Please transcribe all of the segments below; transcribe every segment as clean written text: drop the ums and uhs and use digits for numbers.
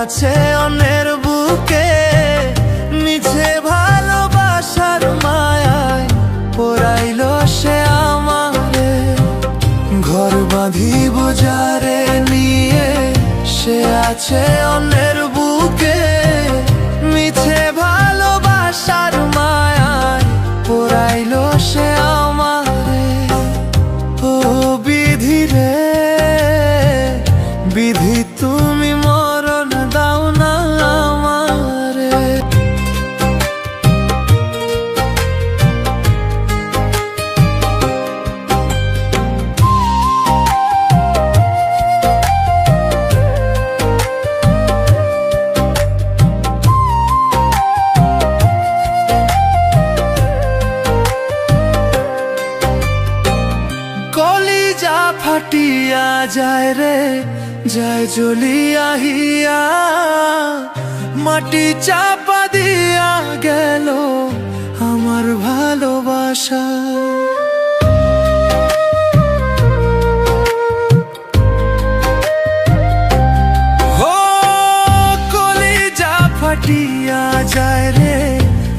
আছে অন্যের বুকে, মিছে ভালোবাসার মায়ায় পোড়াইলো সে আমারে। ঘর বাঁধিব যারে নিয়ে, সে আছে অন্যের বুকে, মিছে ভালোবাসার মায়ায় পোড়াইলো সে আমারে। ও বিধি রে বিধি, তুমি মরণ দাও না আমারে। কলিজা ফাটিয়া যায় রে, যায় জ্বলিয়া হিয়া, মাটি চাপা দিয়া গেল আমার ভালোবাসা। ও কলিজা ফাটিয়া যায় রে,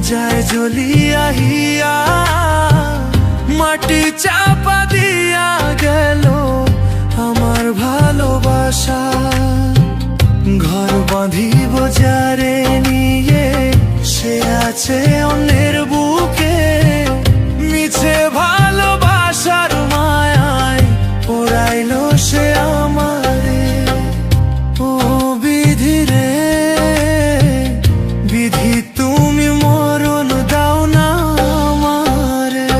যায় জ্বলিয়া হিয়া, মাটি চাপা দিয়া গেল আমার ভালোবাসা। ঘর বাঁধিব যারে নিয়ে, সে আছে অন্যের বুকে, মিছে ভালোবাসার মায়ায় পোড়াইলো সে আমারে। ও বিধি রে বিধি, তুমি মরণ দাও না আমারে।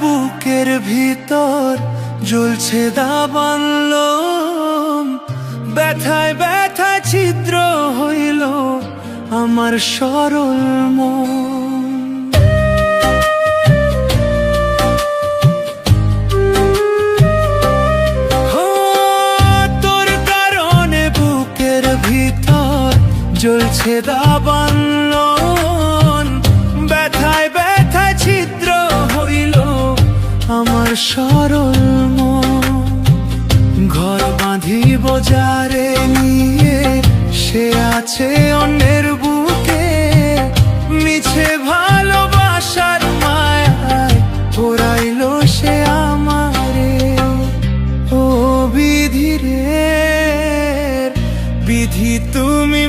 বুকের ভিতর জ্বলছে দাবানল, ব্যথায় ব্যথায় ছিদ্র হইল আমার সরল মন। তোর কারণে বুকের ভিতর জ্বলছে দাবানল, ব্যথায় ব্যথায় ছিদ্র হইল আমার সরল মন। ঘর বাঁধিব যারে নিয়ে, সে আছে অন্যের বুকে, মিছে ভালোবাসার মায়ায় পোড়াইলো সে আমারে। ও বিধি রে বিধি, তুমি